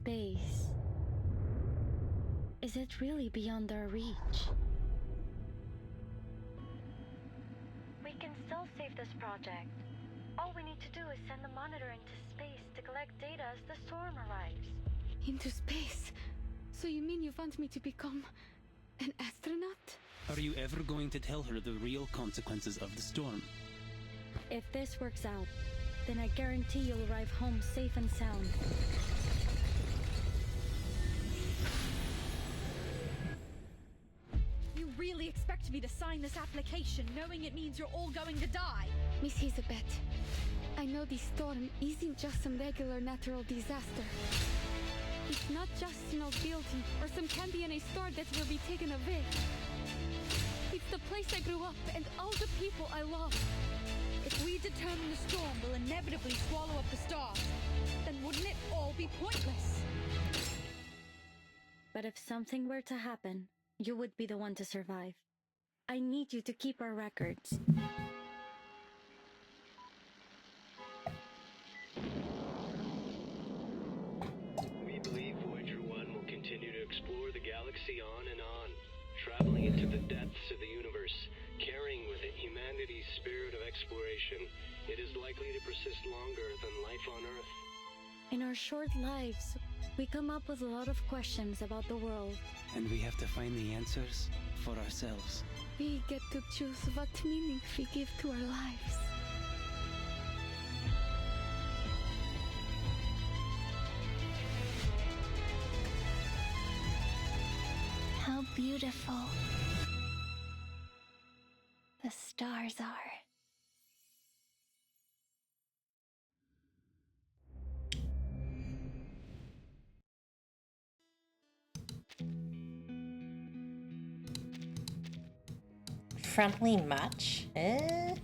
space. Is it really beyond our reach? We can still save this project. All we need to do is send the monitor into space to collect data as the storm arrives. Into space? So you mean you want me to become an astronaut? Are you ever going to tell her the real consequences of the storm? If this works out, then I guarantee you'll arrive home safe and sound. You really expect me to sign this application knowing it means you're all going to die? Miss Elizabeth, I know this storm isn't just some regular natural disaster. It's not just an old building or some candy in a store that will be taken away. It's the place I grew up and all the people I love. If we determine the storm will inevitably swallow up the stars, then wouldn't it all be pointless? But if something were to happen, you would be the one to survive. I need you to keep our records. We believe Voyager 1 will continue to explore the galaxy on and on, traveling into the depths of the universe, carrying with it humanity's spirit of exploration. It is likely to persist longer than life on Earth. In our short lives, we come up with a lot of questions about the world. And we have to find the answers for ourselves. We get to choose what meaning we give to our lives. How beautiful the stars are. Friendly match? Okay,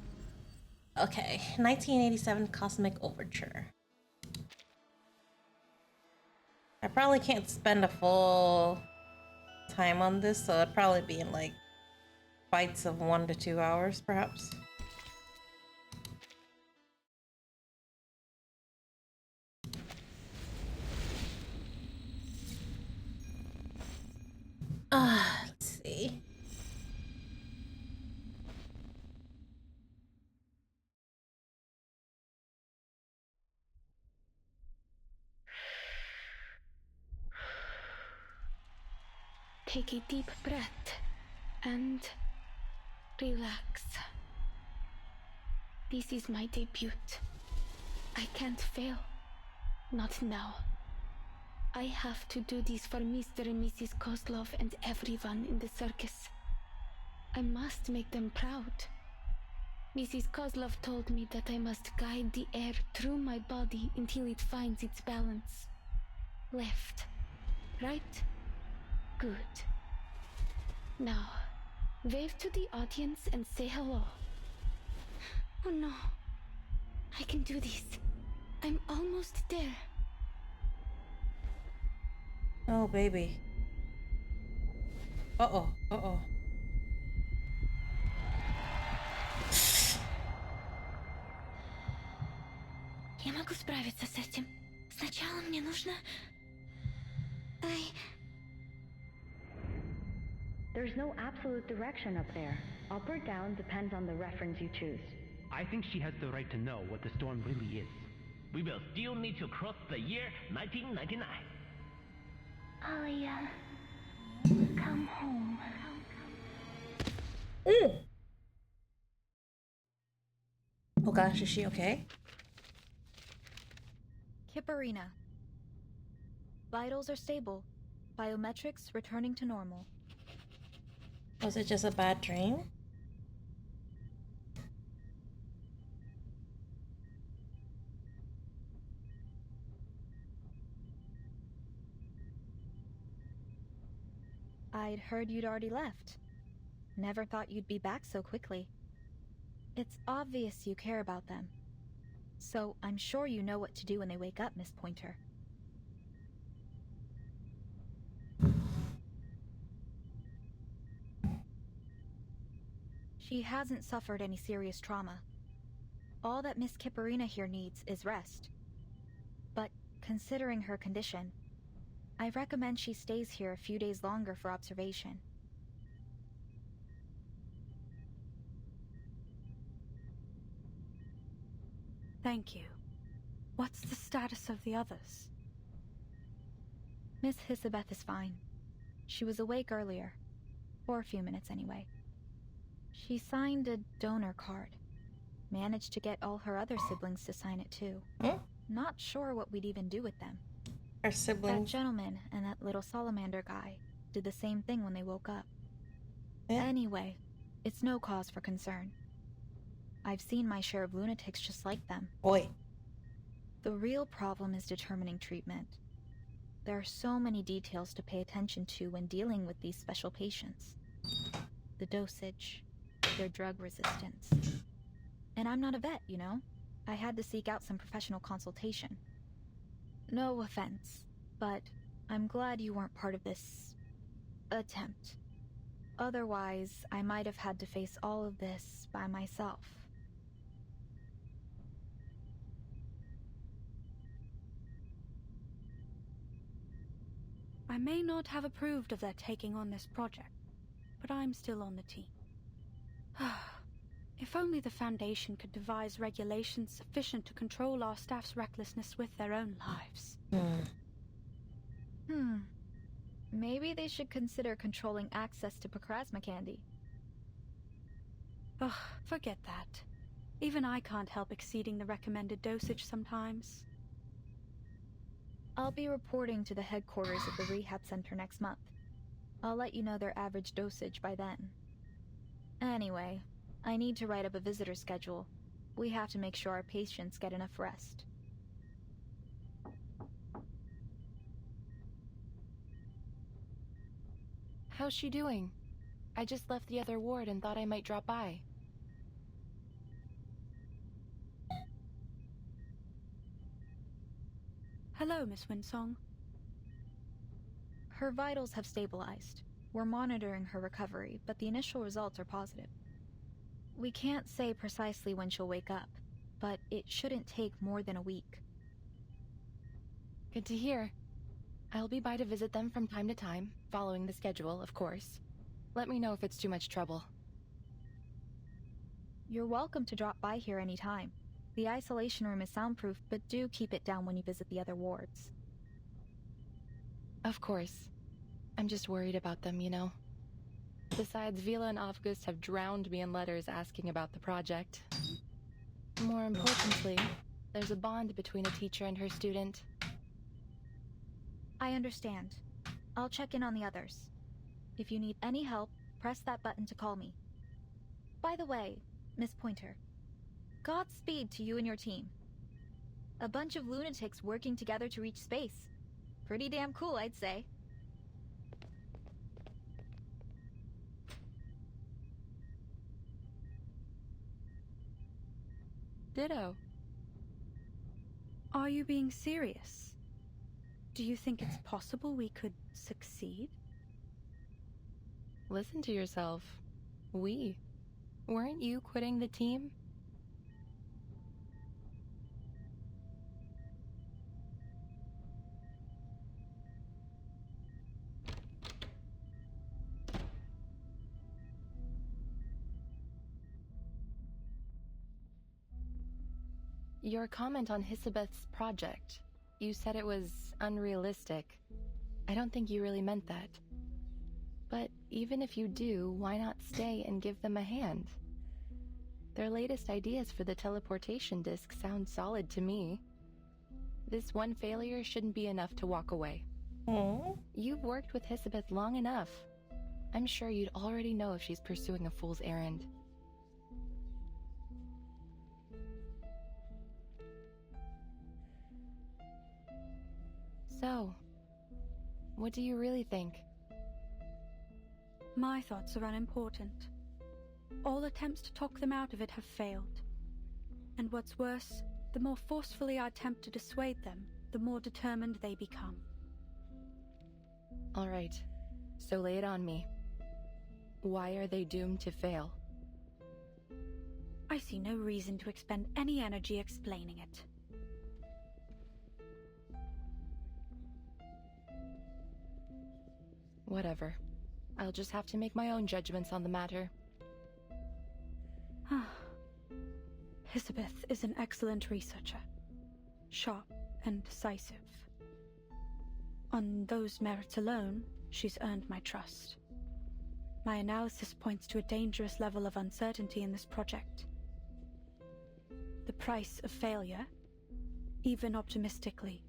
1987 Cosmic Overture. I probably can't spend a full time on this, so it'd probably be in like bites of 1 to 2 hours, perhaps. Let's see. Take a deep breath and relax. This is my debut. I can't fail. Not now. I have to do this for Mr. and Mrs. Kozlov and everyone in the circus. I must make them proud. Mrs. Kozlov told me that I must guide the air through my body until it finds its balance. Left, right, good. Now, wave to the audience and say hello. Oh no, I can do this. I'm almost there. Oh, baby. Uh-oh, uh-oh. Я могу справиться с этим. Сначала мне нужно... There's no absolute direction up there. Up or down depends on the reference you choose. I think she has the right to know what the storm really is. We will still need to cross the year 1999. Alia, come home. Oh gosh, is she okay? Kipperina. Vitals are stable. Biometrics returning to normal. Was it just a bad dream? I'd heard you'd already left. Never thought you'd be back so quickly. It's obvious you care about them. So I'm sure you know what to do when they wake up, Miss Pointer. She hasn't suffered any serious trauma. All that Miss Kipperina here needs is rest. But considering her condition, I recommend she stays here a few days longer for observation. Thank you. What's the status of the others? Miss Hisabeth is fine. She was awake earlier. For a few minutes, anyway. She signed a donor card. Managed to get all her other siblings to sign it, too. Not sure what we'd even do with them. Her siblings. That gentleman and that little salamander guy did the same thing when they woke up. Yeah. Anyway, it's no cause for concern. I've seen my share of lunatics just like them. Boy. The real problem is determining treatment. There are so many details to pay attention to when dealing with these special patients. The dosage, their drug resistance. And I'm not a vet, you know? I had to seek out some professional consultation. No offense, but I'm glad you weren't part of this attempt. Otherwise, I might have had to face all of this by myself. I may not have approved of their taking on this project, but I'm still on the team. If only the Foundation could devise regulations sufficient to control our staff's recklessness with their own lives. Maybe they should consider controlling access to Pacrasma candy. Ugh, forget that. Even I can't help exceeding the recommended dosage sometimes. I'll be reporting to the headquarters of the rehab center next month. I'll let you know their average dosage by then. Anyway, I need to write up a visitor schedule. We have to make sure our patients get enough rest. How's she doing? I just left the other ward and thought I might drop by. Hello, Miss Winsong. Her vitals have stabilized. We're monitoring her recovery, but the initial results are positive. We can't say precisely when she'll wake up, but it shouldn't take more than a week. Good to hear. I'll be by to visit them from time to time, following the schedule, of course. Let me know if it's too much trouble. You're welcome to drop by here anytime. The isolation room is soundproof, but do keep it down when you visit the other wards. Of course. I'm just worried about them, you know. Besides, Vila and August have drowned me in letters asking about the project. More importantly, there's a bond between a teacher and her student. I understand. I'll check in on the others. If you need any help, press that button to call me. By the way, Miss Pointer, Godspeed to you and your team. A bunch of lunatics working together to reach space. Pretty damn cool, I'd say. Ditto. Are you being serious? Do you think it's possible we could succeed? Listen to yourself. We. Weren't you quitting the team? Your comment on Hisabeth's project. You said it was unrealistic. I don't think you really meant that. But even if you do, why not stay and give them a hand? Their latest ideas for the teleportation disc sound solid to me. This one failure shouldn't be enough to walk away. You've worked with Hisabeth long enough. I'm sure you'd already know if she's pursuing a fool's errand. So, what do you really think? My thoughts are unimportant. All attempts to talk them out of it have failed. And what's worse, the more forcefully I attempt to dissuade them, the more determined they become. All right, so lay it on me. Why are they doomed to fail? I see no reason to expend any energy explaining it. Whatever. I'll just have to make my own judgments on the matter. Elizabeth is an excellent researcher. Sharp and decisive. On those merits alone, she's earned my trust. My analysis points to a dangerous level of uncertainty in this project. The price of failure, even optimistically,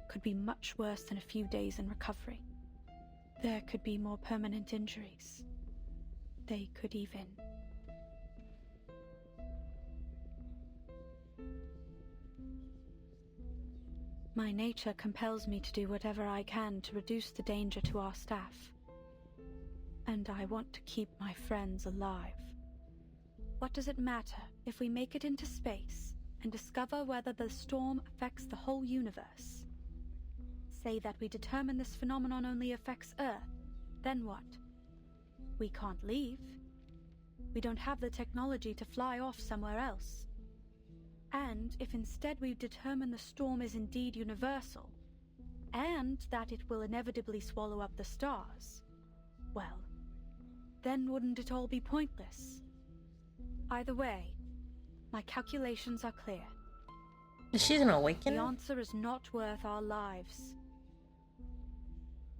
could be much worse than a few days in recovery. There could be more permanent injuries. They could even... My nature compels me to do whatever I can to reduce the danger to our staff. And I want to keep my friends alive. What does it matter if we make it into space and discover whether the storm affects the whole universe? Say that we determine this phenomenon only affects Earth, then what? We can't leave. We don't have the technology to fly off somewhere else. And if instead we determine the storm is indeed universal, and that it will inevitably swallow up the stars, well, then wouldn't it all be pointless? Either way, my calculations are clear. She's an awakening? The answer is not worth our lives.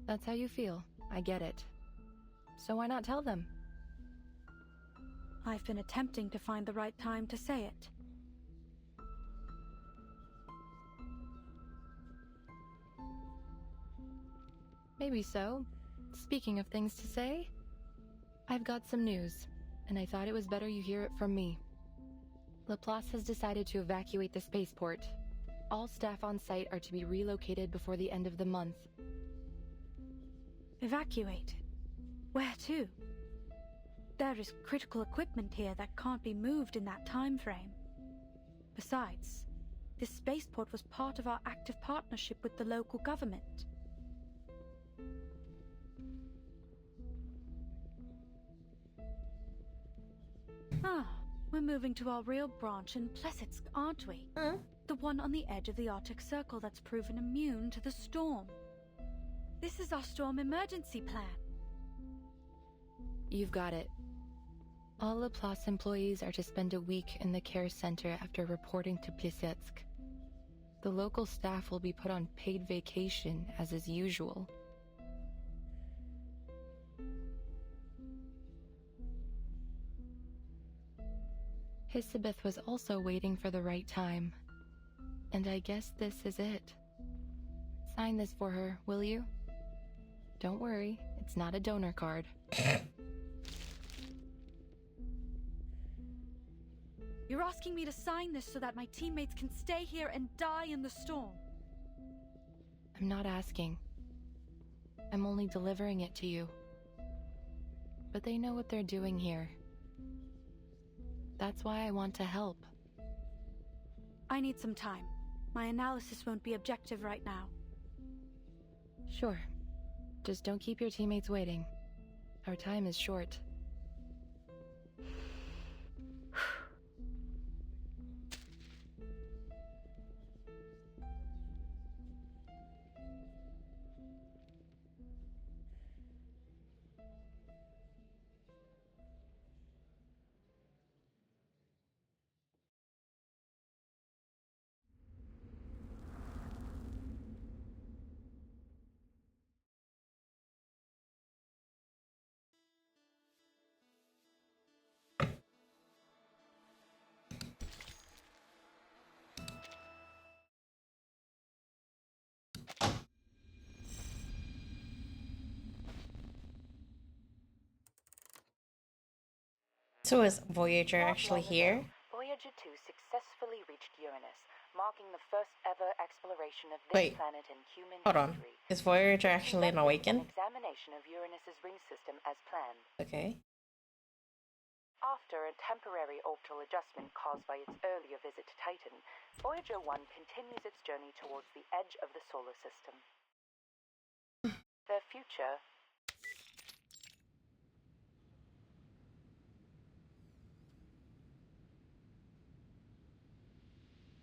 That's how you feel. I get it. So why not tell them? I've been attempting to find the right time to say it. Maybe so. Speaking of things to say, I've got some news, and I thought it was better you hear it from me. Laplace has decided to evacuate the spaceport. All staff on site are to be relocated before the end of the month. Evacuated? Where to? There is critical equipment here that can't be moved in that time frame. Besides, this spaceport was part of our active partnership with the local government. We're moving to our real branch in Plessetsk, aren't we? The one on the edge of the Arctic Circle that's proven immune to the storm. This is our storm emergency plan. You've got it. All Laplace employees are to spend a week in the care center after reporting to Plessetsk. The local staff will be put on paid vacation, as is usual. Elizabeth was also waiting for the right time. And I guess this is it. Sign this for her, will you? Don't worry, it's not a donor card. You're asking me to sign this so that my teammates can stay here and die in the storm. I'm not asking. I'm only delivering it to you. But they know what they're doing here. That's why I want to help. I need some time. My analysis won't be objective right now. Sure. Just don't keep your teammates waiting. Our time is short. So is Voyager actually here? Voyager 2 successfully reached Uranus, marking the first ever exploration of this Wait, planet in human hold on. history. Is Voyager actually an awakened? An examination of Uranus's ring system as planned. Okay. After a temporary orbital adjustment caused by its earlier visit to Titan, Voyager 1 continues its journey towards the edge of the solar system. Their future...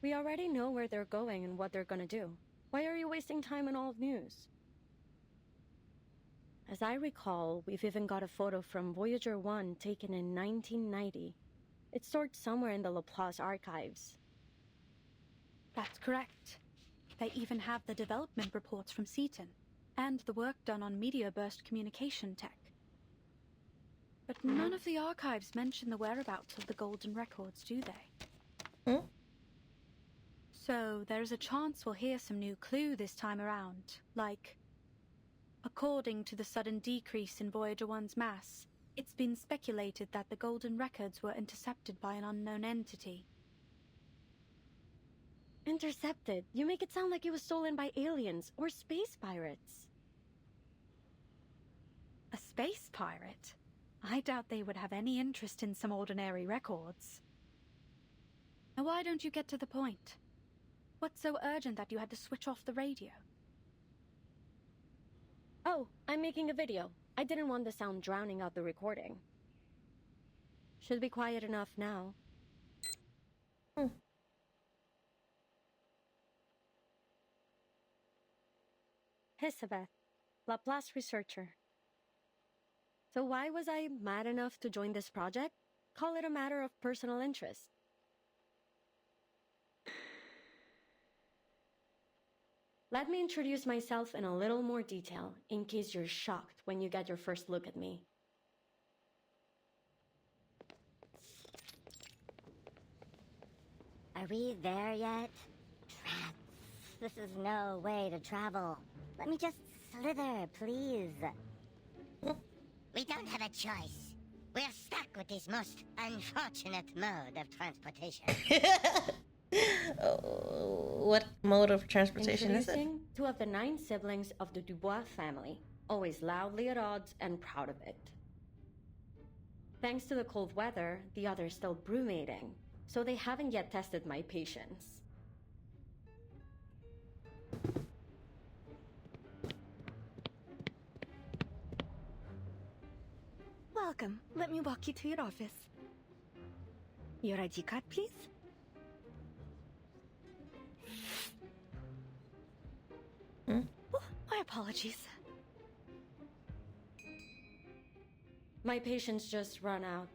We already know where they're going and what they're gonna do. Why are you wasting time on all news? As I recall, we've even got a photo from Voyager 1 taken in 1990. It's stored somewhere in the Laplace archives. That's correct. They even have the development reports from Seaton, and the work done on media burst communication tech. But none of the archives mention the whereabouts of the golden records, do they? So there's a chance we'll hear some new clue this time around, like, according to the sudden decrease in Voyager 1's mass, it's been speculated that the golden records were intercepted by an unknown entity. Intercepted? You make it sound like it was stolen by aliens or space pirates. A space pirate? I doubt they would have any interest in some ordinary records. Now why don't you get to the point? What's so urgent that you had to switch off the radio? Oh, I'm making a video. I didn't want the sound drowning out the recording. Should be quiet enough now. Elizabeth, Laplace researcher. So why was I mad enough to join this project? Call it a matter of personal interest. Let me introduce myself in a little more detail, in case you're shocked when you get your first look at me. Are we there yet? Rats, this is no way to travel. Let me just slither, please. We don't have a choice. We're stuck with this most unfortunate mode of transportation. What mode of transportation is it? Introducing 2 of the 9 siblings of the Dubois family, always loudly at odds and proud of it. Thanks to the cold weather, the others still brumating, so they haven't yet tested my patience. Welcome. Let me walk you to your office. Your ID card, please. Oh, my apologies. My patience just run out.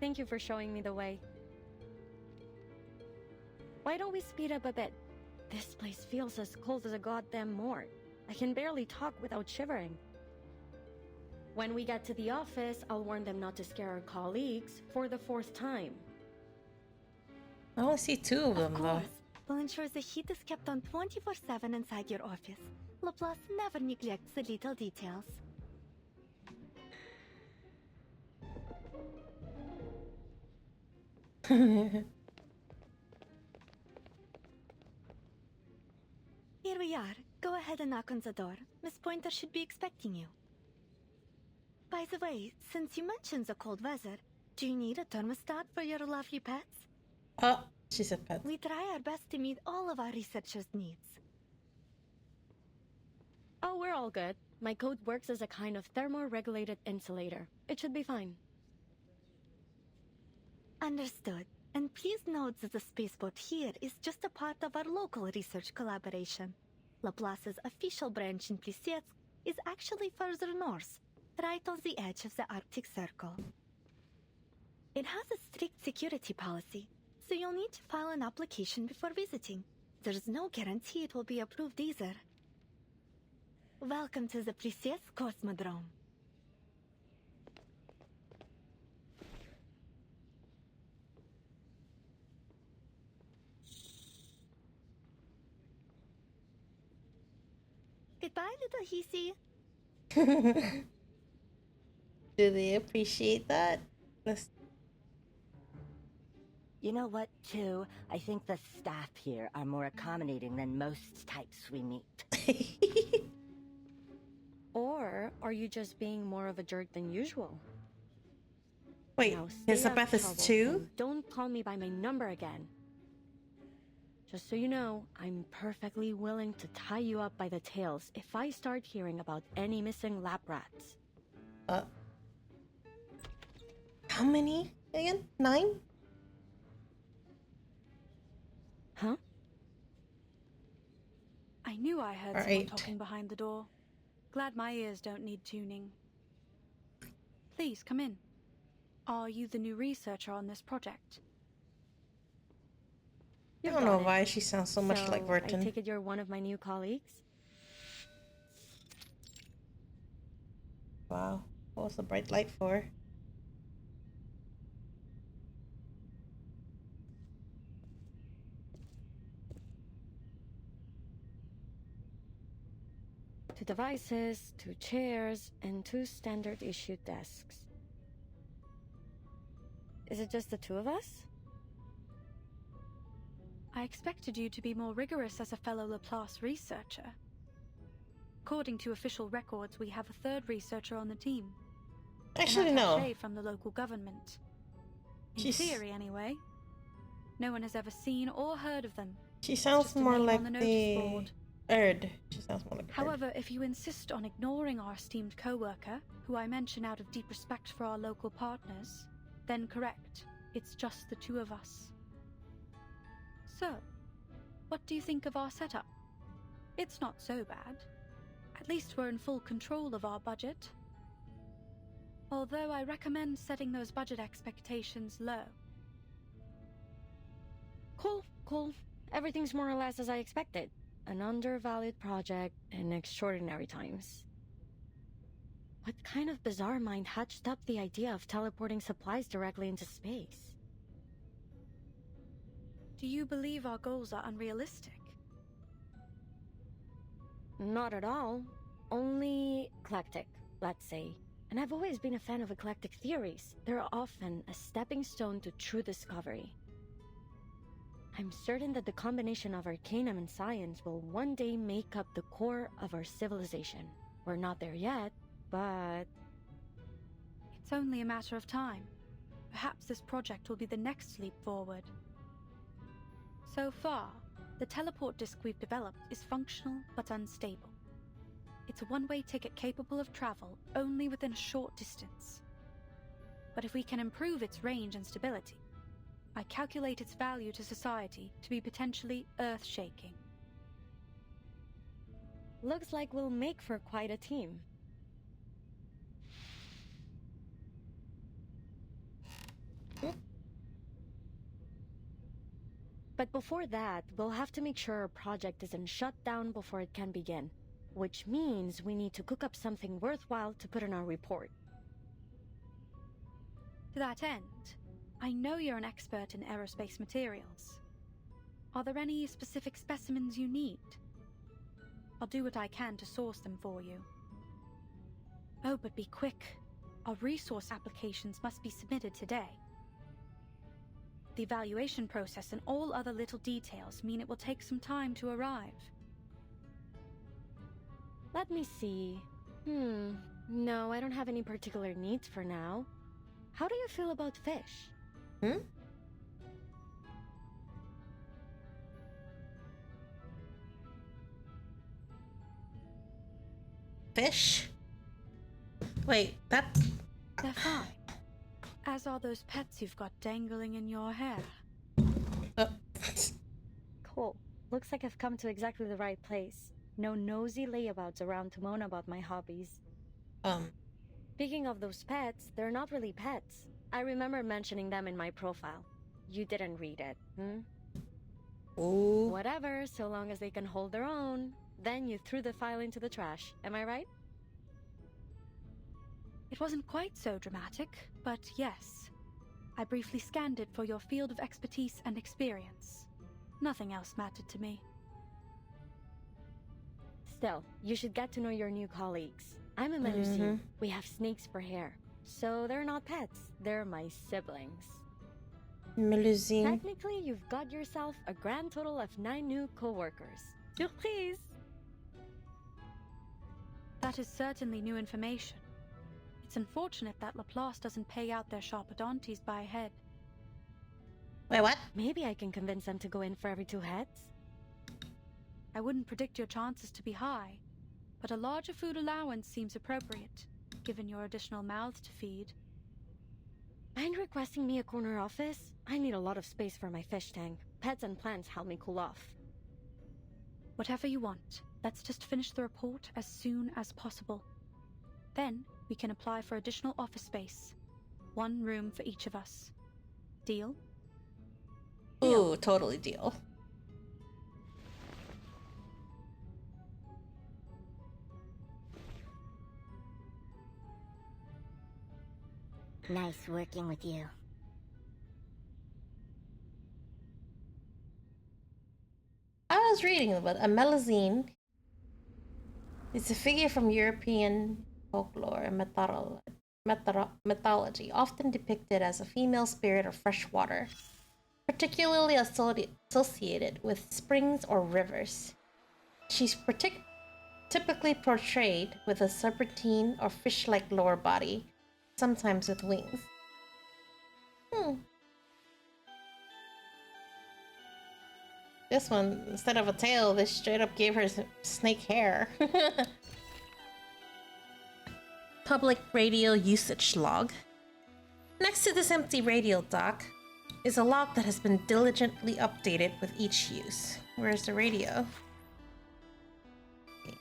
Thank you for showing me the way. Why don't we speed up a bit? This place feels as cold as a goddamn morgue. I can barely talk without shivering. When we get to the office, I'll warn them not to scare our colleagues for the 4th time. I only see 2 of them, though. We'll ensure the heat is kept on 24/7 inside your office. Laplace never neglects the little details. Here we are. Go ahead and knock on the door. Miss Pointer should be expecting you. By the way, since you mentioned the cold weather, do you need a thermostat for your lovely pets? Oh, she said pets. We try our best to meet all of our researchers' needs. Oh, we're all good. My coat works as a kind of thermoregulated insulator. It should be fine. Understood. And please note that the spaceport here is just a part of our local research collaboration. Laplace's official branch in Plissiesk is actually further north, right on the edge of the Arctic Circle. It has a strict security policy, so you'll need to file an application before visiting. There's no guarantee it will be approved either. Welcome to the Plissiesk Cosmodrome. Goodbye, little Hissy. Do they appreciate that? You know what, too? I think the staff here are more accommodating than most types we meet. Or are you just being more of a jerk than usual? Wait, Elizabeth is 2? Don't call me by my number again. Just so you know, I'm perfectly willing to tie you up by the tails if I start hearing about any missing lab rats. How many? Again? 9? Huh? I knew I heard Or someone 8. talking behind the door. Glad my ears don't need tuning. Please, come in. Are you the new researcher on this project? I don't know why she sounds so much like I Verton. take it you're one of my new colleagues? Wow. What was the bright light for? Two devices, 2 chairs, and 2 standard issue desks. Is it just the 2 of us? I expected you to be more rigorous as a fellow Laplace researcher. According to official records, we have a 3rd researcher on the team. Actually, an no. attaché from the local government. In theory, anyway. No one has ever seen or heard of them. She sounds more like the board. Erd. She sounds more like Erd. However, if you insist on ignoring our esteemed co-worker, who I mention out of deep respect for our local partners, then correct. It's just the 2 of us. So, what do you think of our setup? It's not so bad. At least we're in full control of our budget. Although I recommend setting those budget expectations low. Cool. Everything's more or less as I expected. An undervalued project in extraordinary times. What kind of bizarre mind hatched up the idea of teleporting supplies directly into space? Do you believe our goals are unrealistic? Not at all. Only eclectic, let's say. And I've always been a fan of eclectic theories. They're often a stepping stone to true discovery. I'm certain that the combination of arcanum and science will one day make up the core of our civilization. We're not there yet, but... It's only a matter of time. Perhaps this project will be the next leap forward. So far, the teleport disk we've developed is functional but unstable. It's a one-way ticket capable of travel only within a short distance. But if we can improve its range and stability, I calculate its value to society to be potentially earth-shaking. Looks like we'll make for quite a team. But before that, we'll have to make sure our project isn't shut down before it can begin. Which means we need to cook up something worthwhile to put in our report. To that end, I know you're an expert in aerospace materials. Are there any specific specimens you need? I'll do what I can to source them for you. Oh, but be quick. Our resource applications must be submitted today. The evaluation process and all other little details mean it will take some time to arrive. Let me see. No, I don't have any particular needs for now. How do you feel about fish? Fish? Wait, that... They're fine. As are those pets you've got dangling in your hair. Cool. Looks like I've come to exactly the right place. No nosy layabouts around to moan about my hobbies. Speaking of those pets, they're not really pets. I remember mentioning them in my profile. You didn't read it, Ooh. Whatever, so long as they can hold their own. Then you threw the file into the trash, am I right? It wasn't quite so dramatic, but yes. I briefly scanned it for your field of expertise and experience. Nothing else mattered to me. Still, you should get to know your new colleagues. I'm a Melusine. We have snakes for hair. So they're not pets, they're my siblings. Melusine. Technically, you've got yourself a grand total of 9 new co-workers. Surprise! That is certainly new information. It's unfortunate that Laplace doesn't pay out their sharpodontes by head. Wait, what? Maybe I can convince them to go in for every 2 heads. I wouldn't predict your chances to be high, but a larger food allowance seems appropriate, given your additional mouths to feed. Mind requesting me a corner office? I need a lot of space for my fish tank. Pets and plants help me cool off. Whatever you want. Let's just finish the report as soon as possible. Then we can apply for additional office space. 1 room for each of us. Deal? Ooh, totally deal. Nice working with you. I was reading about a Melusine. It's a figure from European folklore and mythology, often depicted as a female spirit of fresh water, particularly associated with springs or rivers. She's typically portrayed with a serpentine or fish-like lower body, sometimes with wings. This one, instead of a tail, they straight up gave her snake hair. Public radio usage log. Next to this empty radio dock is a log that has been diligently updated with each use. Where's the radio? Okay.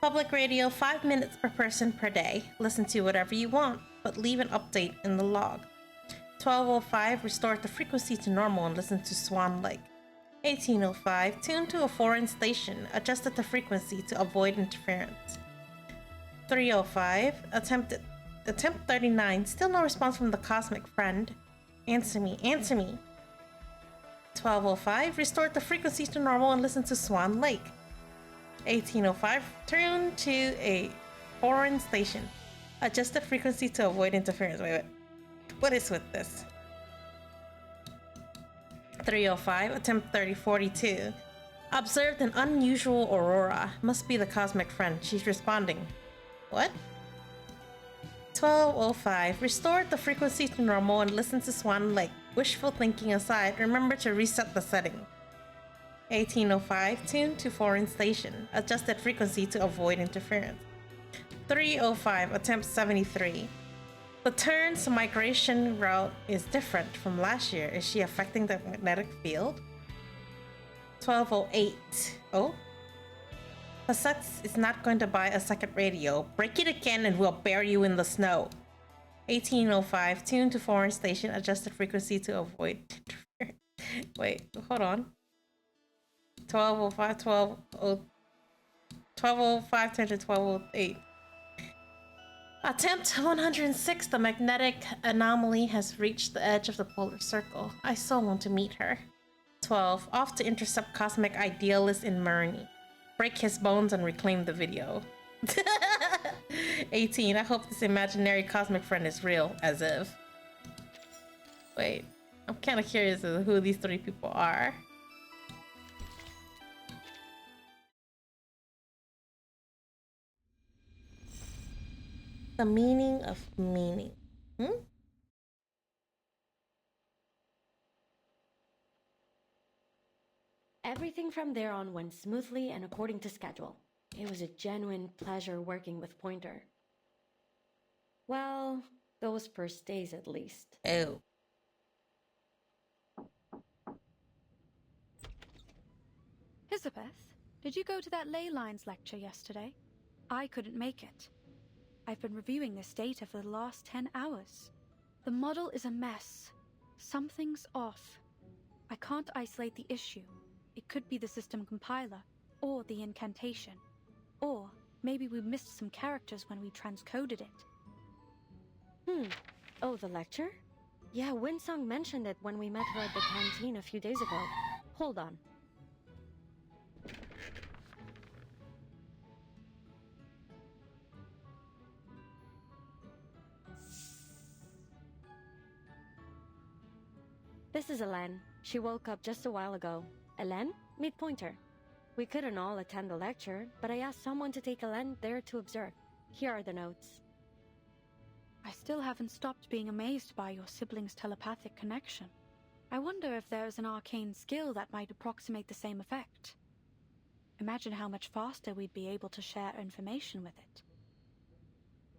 Public radio, 5 minutes per person per day. Listen to whatever you want, but leave an update in the log. 12:05, restored the frequency to normal and listened to Swan Lake. 18:05, tuned to a foreign station, adjusted the frequency to avoid interference. 3:05, attempt 39, still no response from the cosmic friend. Answer me, answer me. 12:05, restored the frequency to normal and listened to Swan Lake. 18:05, tuned to a foreign station, adjusted frequency to avoid interference. Wait. What is with this? 3:05, attempt 3042. Observed an unusual aurora. Must be the cosmic friend. She's responding. What? 12:05, restored the frequency to normal and listened to Swan Lake. Wishful thinking aside, remember to reset the setting. 18:05, tuned to foreign station. Adjusted frequency to avoid interference. 3:05, attempt 73. The turn's migration route is different from last year. Is she affecting the magnetic field? 12:08. Oh? Passex is not going to buy a second radio. Break it again and we'll bury you in the snow. 18:05. Tuned to foreign station. Adjusted frequency to avoid interference. Wait, hold on. 12:05, 12:05 turned to 12:08. Attempt 106. The magnetic anomaly has reached the edge of the polar circle. I so want to meet her. 12. Off to intercept cosmic idealist in Murney. Break his bones and reclaim the video. 18. I hope this imaginary cosmic friend is real, as if. Wait, I'm kind of curious as to who these 3 people are. The meaning of meaning. Everything from there on went smoothly and according to schedule. It was a genuine pleasure working with Pointer. Well, those first days at least. Oh. Elizabeth, did you go to that ley lines lecture yesterday? I couldn't make it. I've been reviewing this data for the last 10 hours. The model is a mess. Something's off. I can't isolate the issue. It could be the system compiler, or the incantation. Or maybe we missed some characters when we transcoded it. Oh, the lecture? Yeah, Winsong mentioned it when we met her at the canteen a few days ago. Hold on. This is Elen. She woke up just a while ago. Elen, meet Pointer. We couldn't all attend the lecture, but I asked someone to take Elen there to observe. Here are the notes. I still haven't stopped being amazed by your siblings' telepathic connection. I wonder if there is an arcane skill that might approximate the same effect. Imagine how much faster we'd be able to share information with it.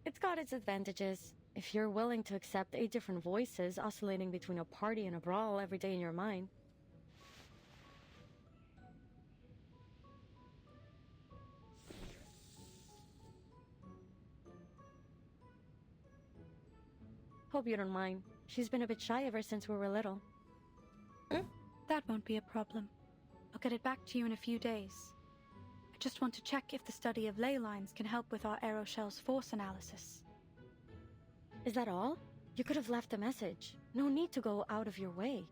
It's got its advantages. if you're willing to accept 8 different voices oscillating between a party and a brawl every day in your mind. Hope you don't mind. She's been a bit shy ever since we were little. That won't be a problem. I'll get it back to you in a few days. I just want to check if the study of ley lines can help with our aeroshell's force analysis. Is that all? You could have left a message. No need to go out of your way.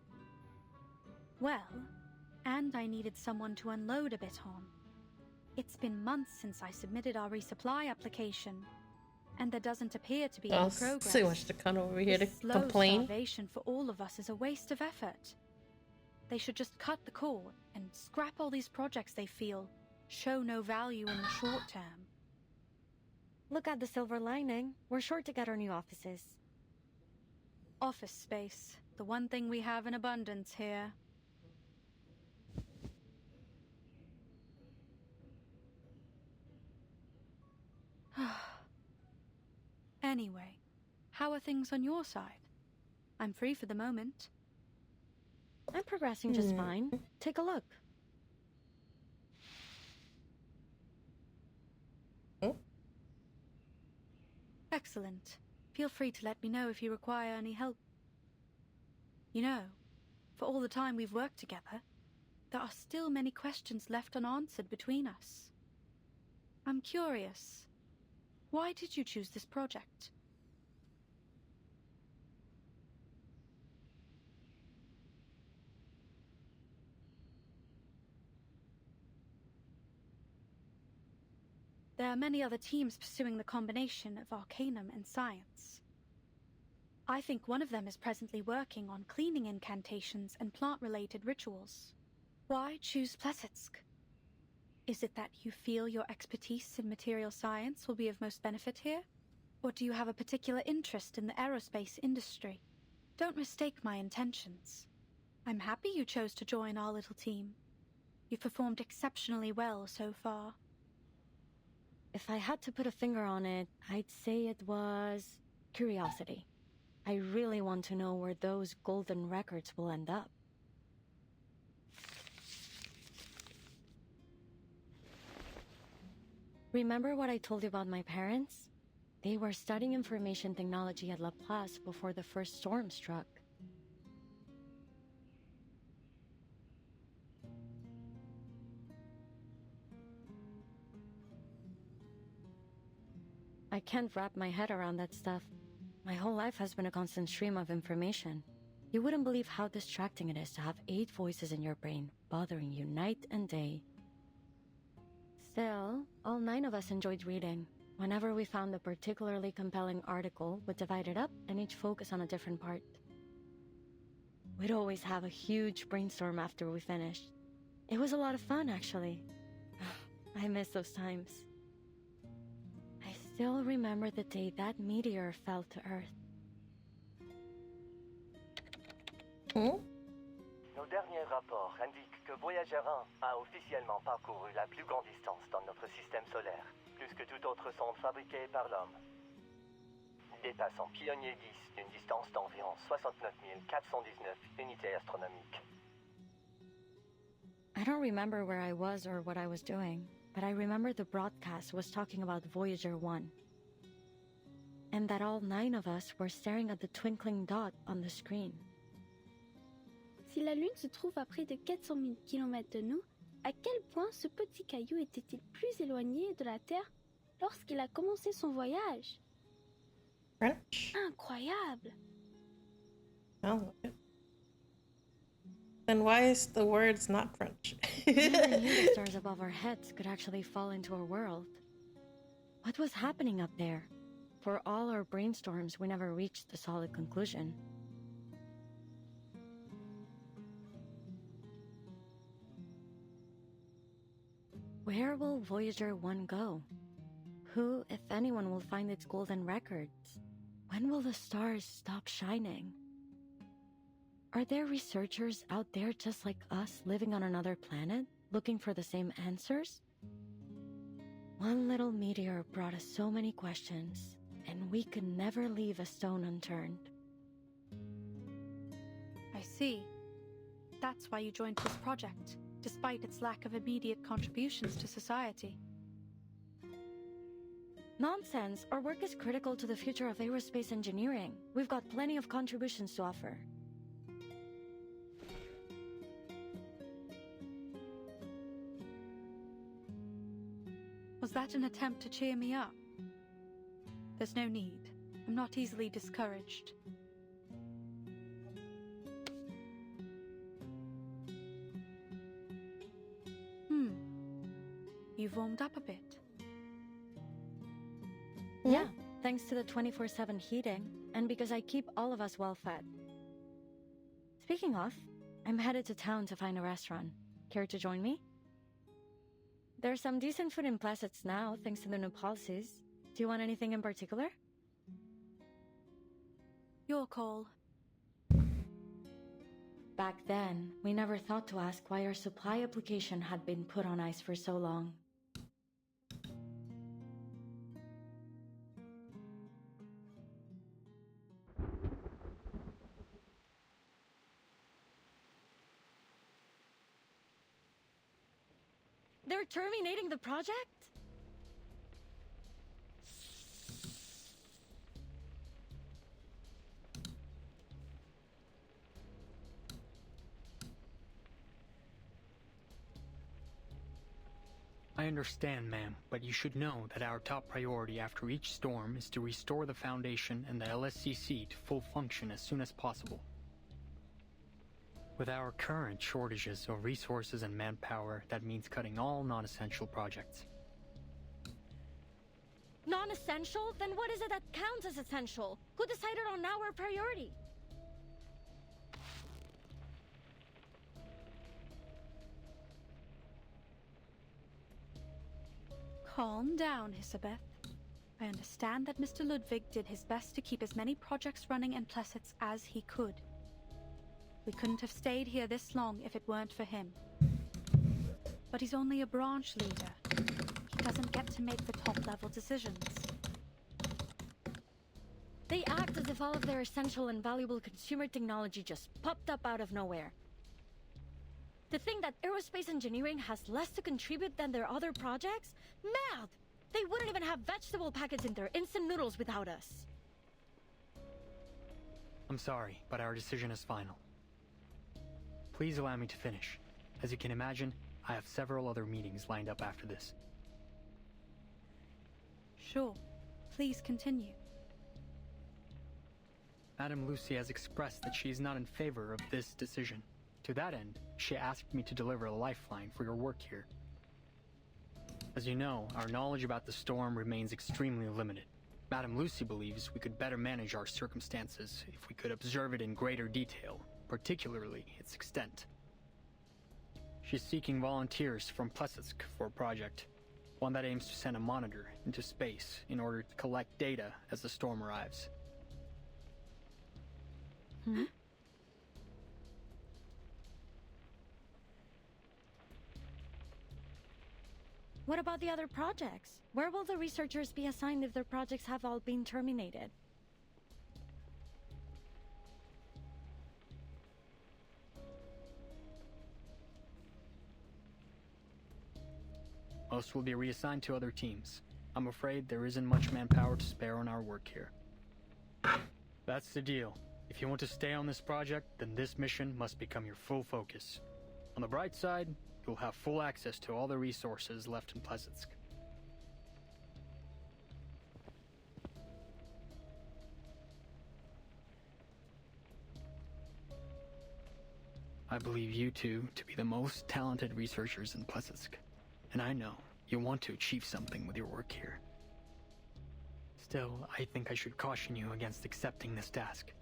Well, and I needed someone to unload a bit on. It's been months since I submitted our resupply application, and there doesn't appear to be any progress. So much to come over here to Slow complain. Starvation for all of us is a waste of effort. They should just cut the cord and scrap all these projects they feel show no value in the short term. Look at the silver lining. We're sure to get our new offices. Office space, the one thing we have in abundance here. Anyway, how are things on your side? I'm free for the moment. I'm progressing just fine. Take a look. Excellent. Feel free to let me know if you require any help. You know, for all the time we've worked together, there are still many questions left unanswered between us. I'm curious. Why did you choose this project? There are many other teams pursuing the combination of arcanum and science. I think one of them is presently working on cleaning incantations and plant-related rituals. Why choose Plesetsk? Is it that you feel your expertise in material science will be of most benefit here? Or do you have a particular interest in the aerospace industry? Don't mistake my intentions. I'm happy you chose to join our little team. You've performed exceptionally well so far. If I had to put a finger on it, I'd say it was curiosity. I really want to know where those golden records will end up. Remember what I told you about my parents? They were studying information technology at Laplace before the first storm struck. I can't wrap my head around that stuff. My whole life has been a constant stream of information. You wouldn't believe how distracting it is to have 8 voices in your brain, bothering you night and day. Still, all 9 of us enjoyed reading. Whenever we found a particularly compelling article, we'd divide it up and each focus on a different part. We'd always have a huge brainstorm after we finished. It was a lot of fun, actually. I miss those times. I still remember the day that meteor fell to Earth. Nos derniers rapports indiquent que Voyager 1 a officiellement parcouru la plus grande distance dans notre système solaire, plus que toute autre sonde fabriquée par l'homme, dépassant Pionnier 10 d'une distance d'environ 69 419 unités astronomiques. I don't remember where I was or what I was doing, but I remember the broadcast was talking about Voyager 1. And that all 9 of us were staring at the twinkling dot on the screen. Si la Lune se trouve à près de 400 000 km de nous, à quel point ce petit caillou était-il plus éloigné de la Terre lorsqu'il a commencé son voyage? French? Incroyable! Oh, then why is the words not French? We never knew the stars above our heads could actually fall into our world. What was happening up there? For all our brainstorms, we never reached a solid conclusion. Where will Voyager 1 go? Who, if anyone, will find its golden records? When will the stars stop shining? Are there researchers out there just like us living on another planet, looking for the same answers? One little meteor brought us so many questions, And we could never leave a stone unturned. I see. That's why you joined this project, despite its lack of immediate contributions to society. Nonsense! Our work is critical to the future of aerospace engineering. We've got plenty of contributions to offer. Was that an attempt to cheer me up? There's no need. I'm not easily discouraged. You've warmed up a bit. Yeah, thanks to the 24/7 heating, and because I keep all of us well fed. Speaking of, I'm headed to town to find a restaurant. Care to join me? There's some decent food in Plassets now, thanks to the new policies. Do you want anything in particular? Your call. Back then, we never thought to ask why our supply application had been put on ice for so long. They're terminating the project? I understand, ma'am, but you should know that our top priority after each storm is to restore the Foundation and the LSCC to full function as soon as possible. With our current shortages of resources and manpower, that means cutting all non-essential projects. Non-essential? Then what is it that counts as essential? Who decided on our priority? Calm down, Hisabeth. I understand that Mr. Ludwig did his best to keep as many projects running in Plassets as he could. We couldn't have stayed here this long if it weren't for him. But he's only a branch leader. He doesn't get to make the top-level decisions. They act as if all of their essential and valuable consumer technology just popped up out of nowhere. To think that aerospace engineering has less to contribute than their other projects? Mad! They wouldn't even have vegetable packets in their instant noodles without us. I'm sorry, but our decision is final. Please allow me to finish. As you can imagine, I have several other meetings lined up after this. Sure. Please continue. Madame Lucy has expressed that she is not in favor of this decision. To that end, she asked me to deliver a lifeline for your work here. As you know, our knowledge about the storm remains extremely limited. Madame Lucy believes we could better manage our circumstances if we could observe it in greater detail, particularly its extent. She's seeking volunteers from Plesetsk for a project, one that aims to send a monitor into space in order to collect data as the storm arrives. What about the other projects? Where will the researchers be assigned if their projects have all been terminated? Most will be reassigned to other teams. I'm afraid there isn't much manpower to spare on our work here. That's the deal. If you want to stay on this project, then this mission must become your full focus. On the bright side, you'll have full access to all the resources left in Plesetsk. I believe you two to be the most talented researchers in Plesetsk, and I know you want to achieve something with your work here. Still, I think I should caution you against accepting this task.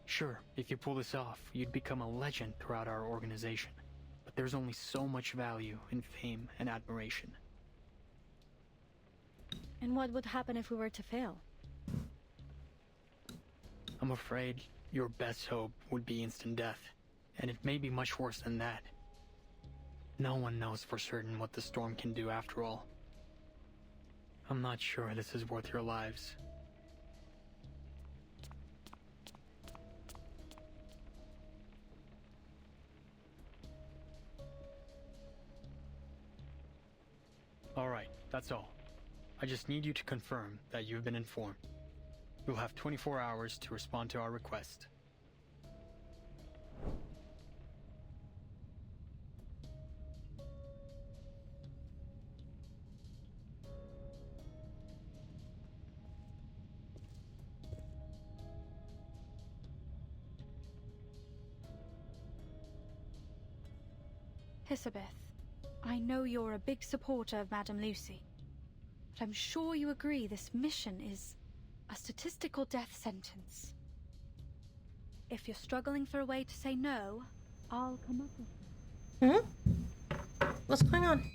Sure, if you pull this off, you'd become a legend throughout our organization. But there's only so much value in fame and admiration. And what would happen if we were to fail? I'm afraid your best hope would be instant death, and it may be much worse than that. No one knows for certain what the storm can do after all. I'm not sure this is worth your lives. Alright, that's all. I just need you to confirm that you've been informed. You'll have 24 hours to respond to our request. Hisabeth, I know you're a big supporter of Madame Lucy, but I'm sure you agree this mission is a statistical death sentence. If you're struggling for a way to say no, I'll come up with it. What's going on?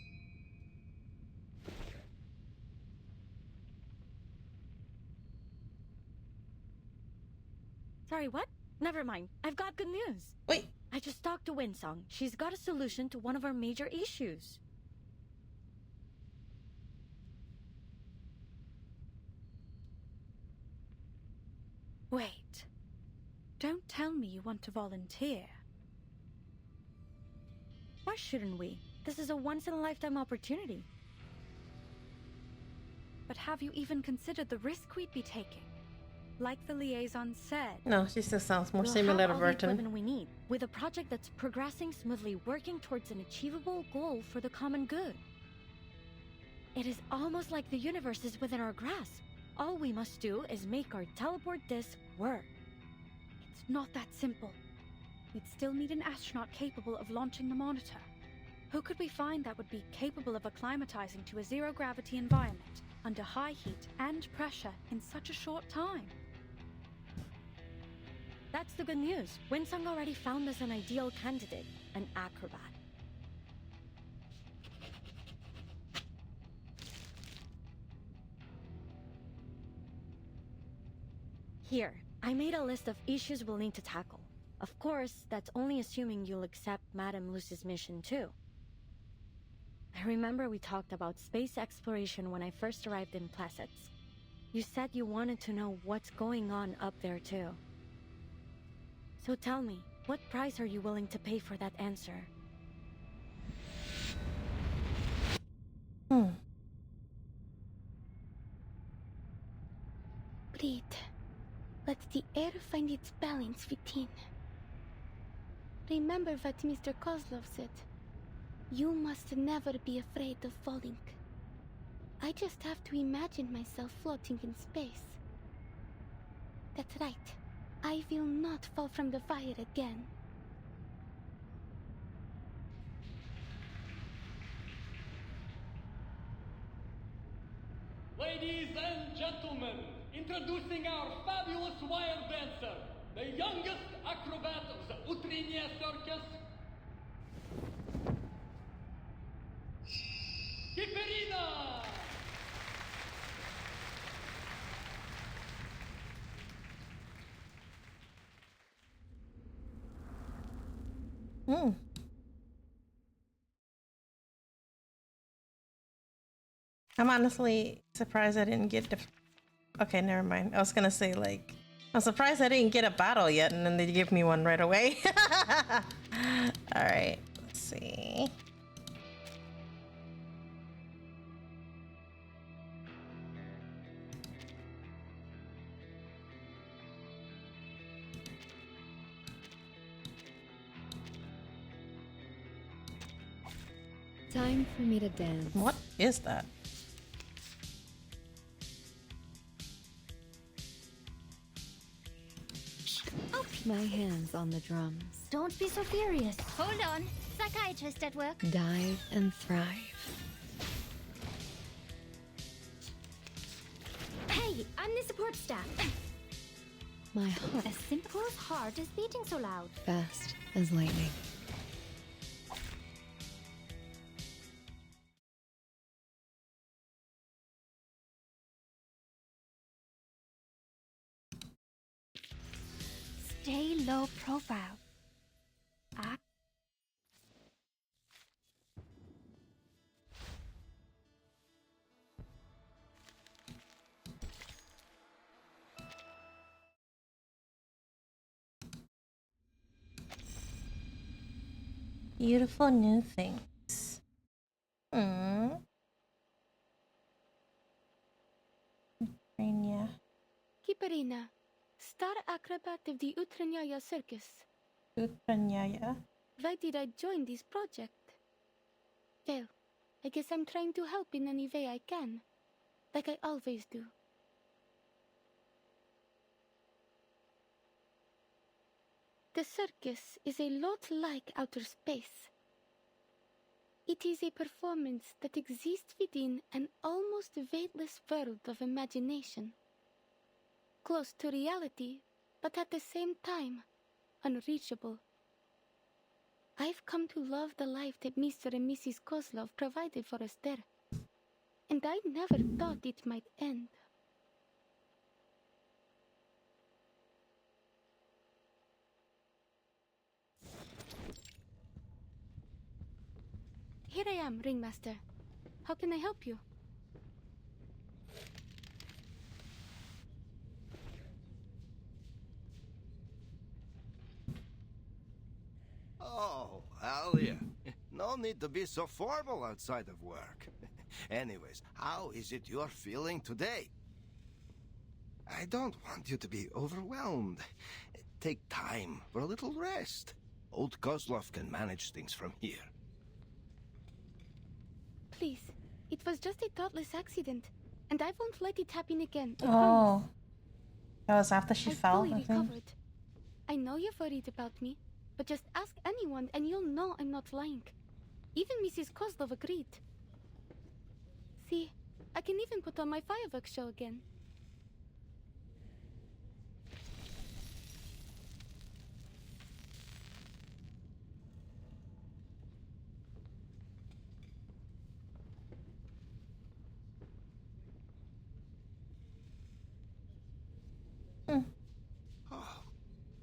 Sorry, what? Never mind. I've got good news. Wait. I just talked to Winsong. She's got a solution to one of our major issues. Wait. Don't tell me you want to volunteer. Why shouldn't we? This is a once-in-a-lifetime opportunity. But have you even considered the risk we'd be taking? Like the liaison said. No, she still sounds more We'll similar have to all the Burton. equipment we need, with a project that's progressing smoothly, working towards an achievable goal for the common good. It is almost like the universe is within our grasp. All we must do is make our teleport disc work. It's not that simple. We'd still need an astronaut capable of launching the monitor. Who could we find that would be capable of acclimatizing to a zero-gravity environment under high heat and pressure in such a short time? That's the good news. Winsong already found us an ideal candidate, an acrobat. Here, I made a list of issues we'll need to tackle. Of course, that's only assuming you'll accept Madame Lucy's mission too. I remember we talked about space exploration when I first arrived in Placets. You said you wanted to know what's going on up there too. So tell me, what price are you willing to pay for that answer? Breathe. Let the air find its balance within. Remember what Mr. Kozlov said. You must never be afraid of falling. I just have to imagine myself floating in space. That's right. I will not fall from the fire again. Ladies and gentlemen, introducing our fabulous wire dancer, the youngest acrobat of the Utrinia Circus, Kiperina! I'm honestly surprised I didn't get okay, never mind. I was gonna say, like, I'm surprised I didn't get a battle yet, and then they give me one right away. Alright, let's see. Time for me to dance. What is that? My hands on the drums. Don't be so furious. Hold on. Psychiatrist at work. Dive and thrive. Hey, I'm the support staff. My heart As simple as heart is beating so loud. fast as lightning. Stay low profile. Beautiful new things. Hmm. Katerina, star acrobat of the Utranyaya Circus. Utranyaya? Why did I join this project? Well, I guess I'm trying to help in any way I can, like I always do. The circus is a lot like outer space. It is a performance that exists within an almost weightless world of imagination. Close to reality, but at the same time, unreachable. I've come to love the life that Mr. and Mrs. Kozlov provided for us there, and I never thought it might end. Here I am, Ringmaster. How can I help you? Oh, Alia. No need to be so formal outside of work. Anyways, how is it you're feeling today? I don't want you to be overwhelmed. Take time for a little rest. Old Kozlov can manage things from here. Please, it was just a thoughtless accident, and I won't let it happen again. I Oh. promise. That was after she fell, fully I think. recovered. I know you're worried about me, but just ask anyone and you'll know I'm not lying. Even Mrs. Kozlov agreed. See, I can even put on my fireworks show again.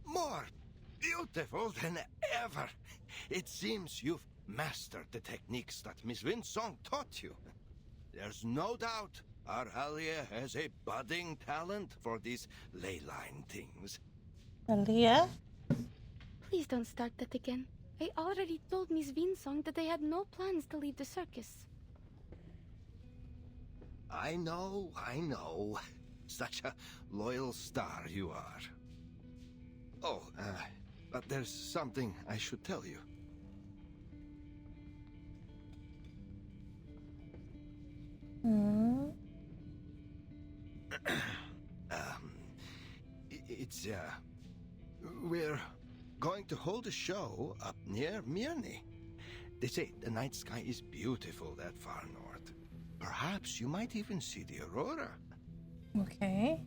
More beautiful than ever. It seems you've mastered the techniques that Miss Winsong taught you. There's no doubt our Alia has a budding talent for these ley line things. Alia? Please don't start that again. I already told Miss Winsong that I had no plans to leave the circus. I know. Such a loyal star you are. Oh, but there's something I should tell you. We're going to hold a show up near Mirny. They say the night sky is beautiful that far north. Perhaps you might even see the aurora. Okay.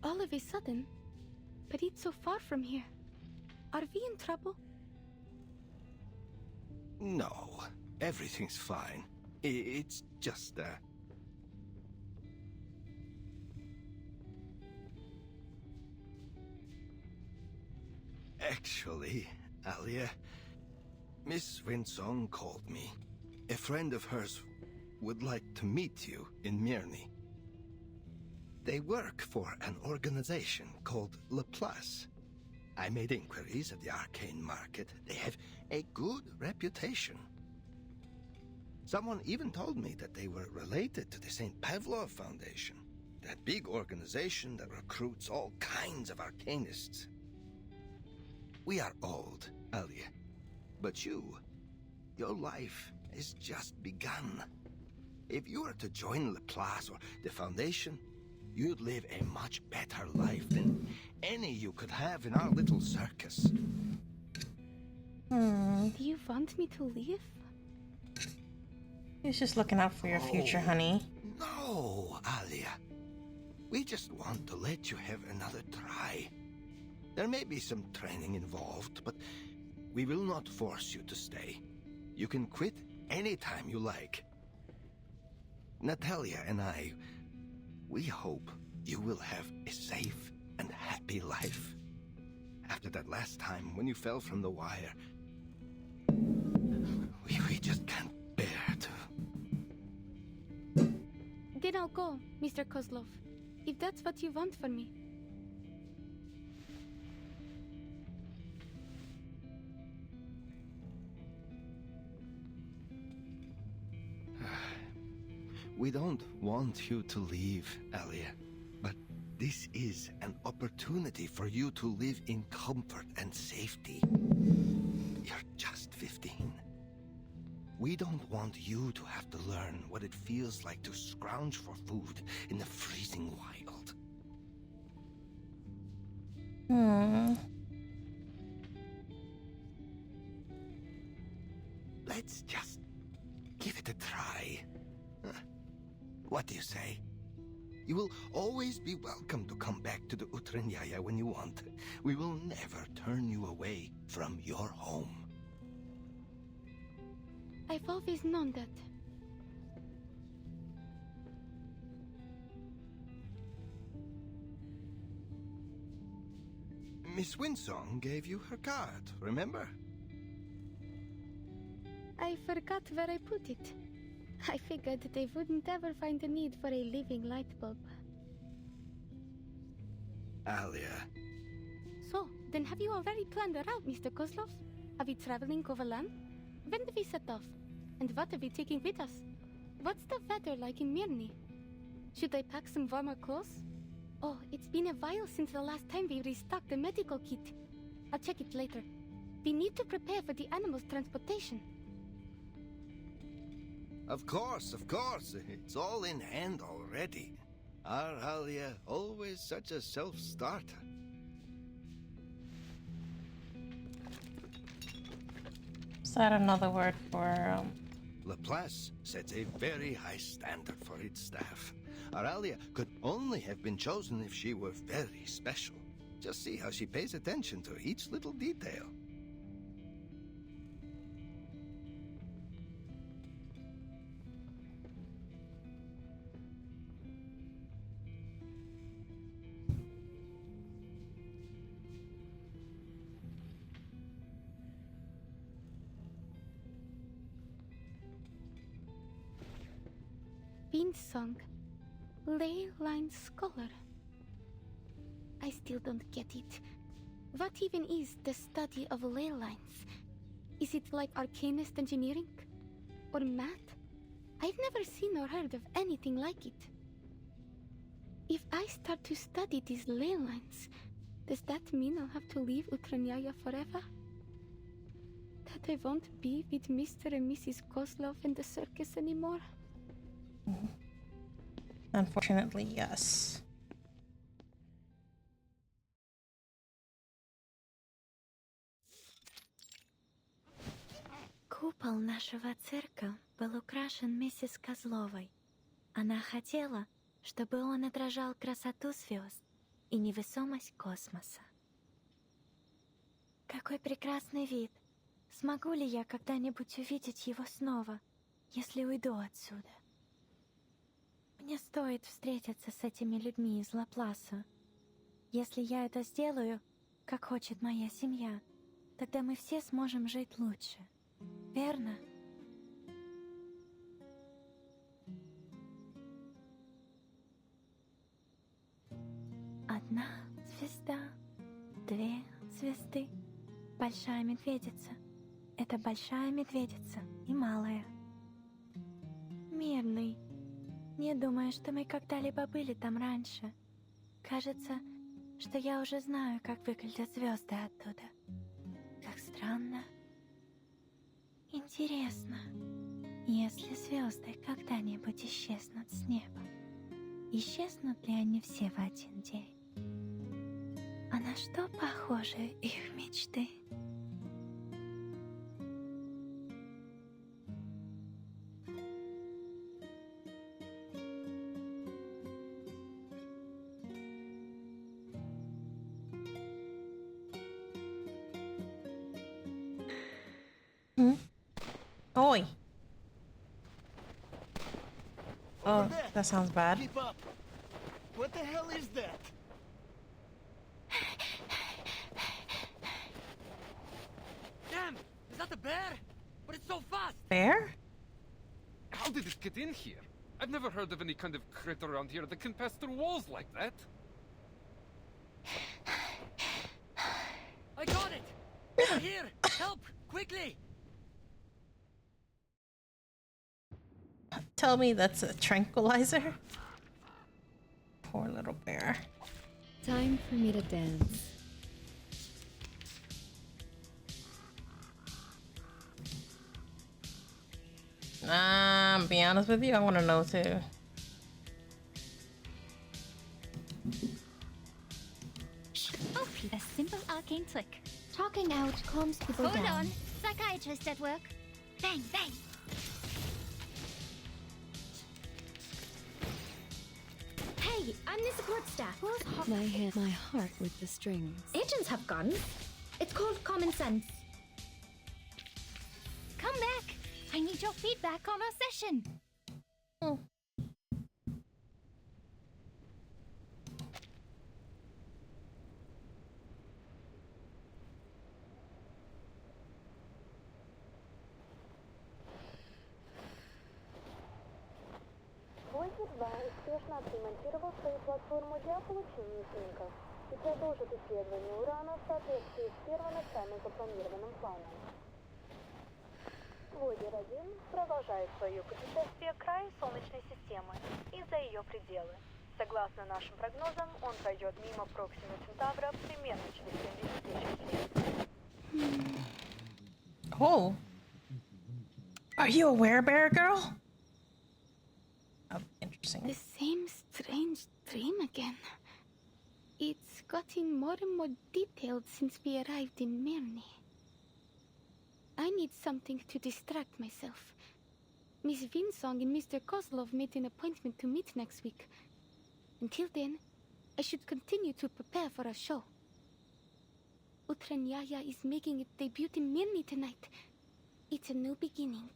All of a sudden? But it's so far from here. Are we in trouble? No, everything's fine. It's just, Actually, Alia, Miss Winsong called me. A friend of hers would like to meet you in Mirny. They work for an organization called Laplace. I made inquiries at the arcane market. They have a good reputation. Someone even told me that they were related to the St. Pavlov Foundation, that big organization that recruits all kinds of arcanists. We are old, Alia, but your life has just begun. If you were to join Laplace or the Foundation, you'd live a much better life than any you could have in our little circus. Do you want me to leave? He's just looking out for your future, honey. No, Alia. We just want to let you have another try. There may be some training involved, but we will not force you to stay. You can quit anytime you like. Natalia and I, we hope you will have a safe and happy life. After that last time when you fell from the wire, we just can't bear to. Then I'll go, Mr. Kozlov, if that's what you want for me. We don't want you to leave, Alia, but This is an opportunity for you to live in comfort and safety. You're just 15. We don't want you to have to learn what it feels like to scrounge for food in the freezing wild. Let's just give it a try. What do you say? You will always be welcome to come back to the Utranyaya when you want. We will never turn you away from your home. I've always known that. Miss Winsong gave you her card, remember? I forgot where I put it. I figured they wouldn't ever find a need for a living light bulb. Alia. So, then have you already planned a route, Mr. Kozlov? Are we traveling overland? When do we set off? And what are we taking with us? What's the weather like in Mirny? Should I pack some warmer clothes? Oh, it's been a while since the last time we restocked the medical kit. I'll check it later. We need to prepare for the animals' transportation. Of course. It's all in hand already. Our Alia, always such a self-starter. Is that another word for, Laplace sets a very high standard for its staff. Auralia could only have been chosen if she were very special. Just see how she pays attention to each little detail. Winsong, ley line scholar. I still don't get it. What even is the study of ley lines? Is it like arcanist engineering? Or math? I've never seen or heard of anything like it. If I start to study these ley lines, does that mean I'll have to leave Utranyaya forever? That I won't be with Mr. and Mrs. Kozlov in the circus anymore? Unfortunately, yes. Купол нашего цирка был украшен миссис Козловой. Она хотела, чтобы он отражал красоту звезд и невесомость космоса. Какой прекрасный вид! Смогу ли я когда-нибудь увидеть его снова, если уйду отсюда? Мне стоит встретиться с этими людьми из Лапласа. Если я это сделаю, как хочет моя семья, тогда мы все сможем жить лучше. Верно? Одна звезда, две звезды. Большая медведица. Это большая медведица и малая. Мирный. Не думаю, что мы когда-либо были там раньше. Кажется, что я уже знаю, как выглядят звезды оттуда. Как странно. Интересно, если звезды когда-нибудь исчезнут с неба, исчезнут ли они все в один день? А на что похожи их мечты? Oi. Oh, that sounds bad. Keep up. What the hell is that? Damn! Is that a bear? But it's so fast! Bear? How did it get in here? I've never heard of any kind of critter around here that can pass through walls like that. I got it! Over here! Help! Quickly! Tell me that's a tranquilizer? Poor little bear. Time for me to dance. Be honest with you, I want to know too. Oh, a simple arcane trick. Talking out calms people down. Hold on, psychiatrist at work. Bang, bang. Hey, I'm the support staff. My heart with the strings. Agents have guns. It's called common sense. Come back. I need your feedback on our session. Voyager 2 успешно отремонтировал свою платформу для получения снимков и продолжит исследование Урана в соответствии с первоначально запланированным планом. Voyager 1 продолжает свое путешествие к краю Солнечной системы и за ее пределы. Согласно нашим прогнозам, он пройдет мимо Проксима Центавра примерно через 70 тысяч лет. Oh. Are you aware, Bear Girl? Oh, interesting. The same strange dream again. It's gotten more and more detailed since we arrived in Mirny. I need something to distract myself. Miss Vinsong and Mr. Kozlov made an appointment to meet next week. Until then, I should continue to prepare for a show. Utranyaya is making its debut in Mirny tonight. It's a new beginning.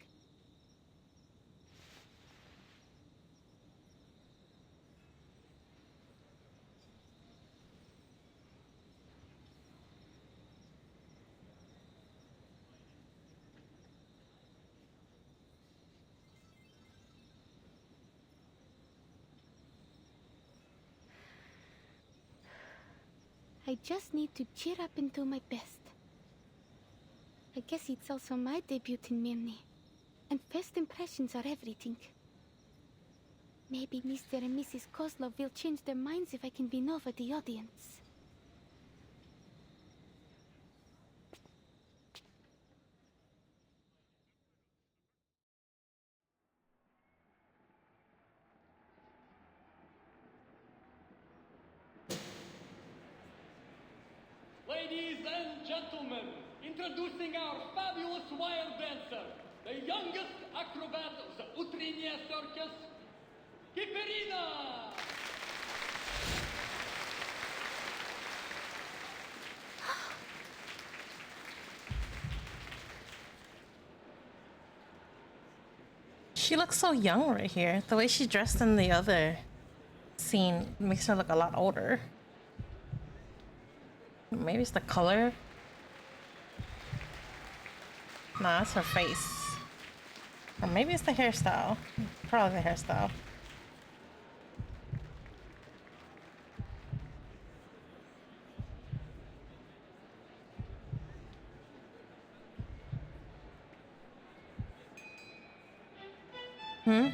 I just need to cheer up and do my best. I guess it's also my debut in Mirny, and first impressions are everything. Maybe Mr. and Mrs. Kozlov will change their minds if I can win over the audience. Ladies and gentlemen, introducing our fabulous wire dancer, the youngest acrobat of the Utriniya Circus, Kiperina! She looks so young right here. The way she's dressed in the other scene makes her look a lot older. Maybe it's the color. Nah, it's her face. Or maybe it's the hairstyle. Probably the hairstyle. Hmm?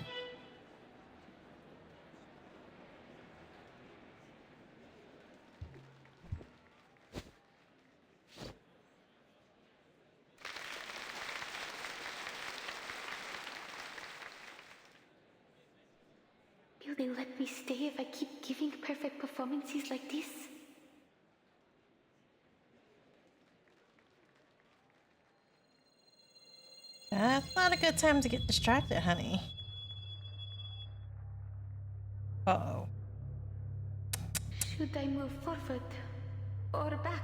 Will they let me stay if I keep giving perfect performances like this? That's not a good time to get distracted, honey. Uh-oh. Should I move forward or back?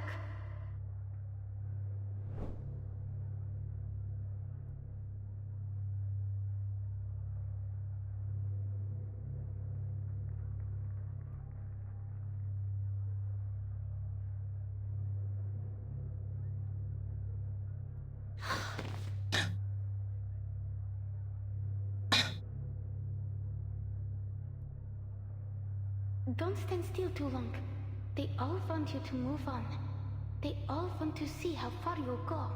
Don't stand still too long. They all want you to move on. They all want to see how far you'll go.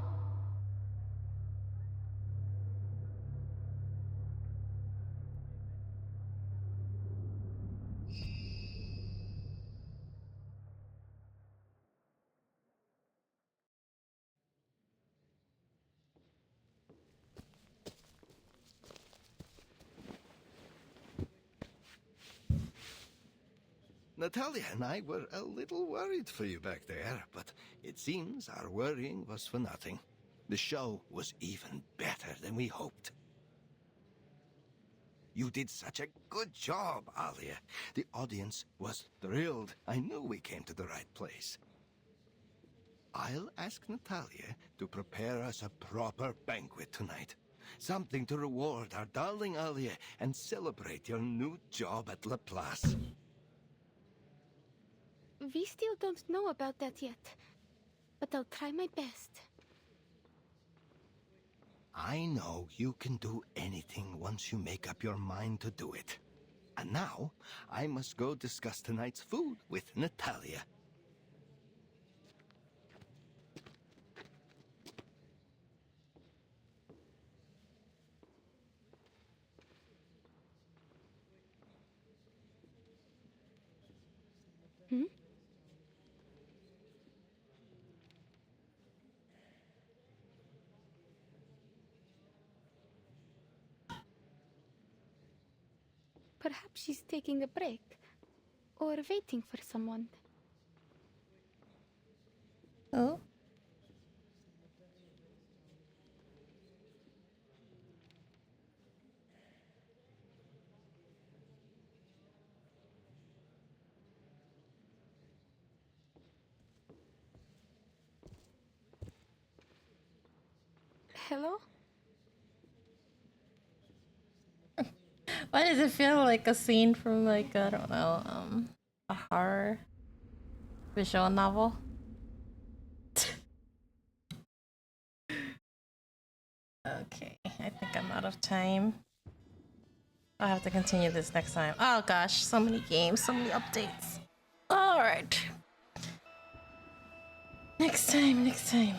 Natalia and I were a little worried for you back there, but it seems our worrying was for nothing. The show was even better than we hoped. You did such a good job, Alia. The audience was thrilled. I knew we came to the right place. I'll ask Natalia to prepare us a proper banquet tonight. Something to reward our darling Alia and celebrate your new job at Laplace. We still don't know about that yet, but I'll try my best. I know you can do anything once you make up your mind to do it. And now, I must go discuss tonight's food with Natalia. Hmm? Perhaps she's taking a break, or waiting for someone. Oh? Hello? Why does it feel like a scene from like, I don't know, a horror visual novel? Okay, I think I'm out of time. I'll have to continue this next time. Oh gosh, so many games, so many updates. Alright. Next time.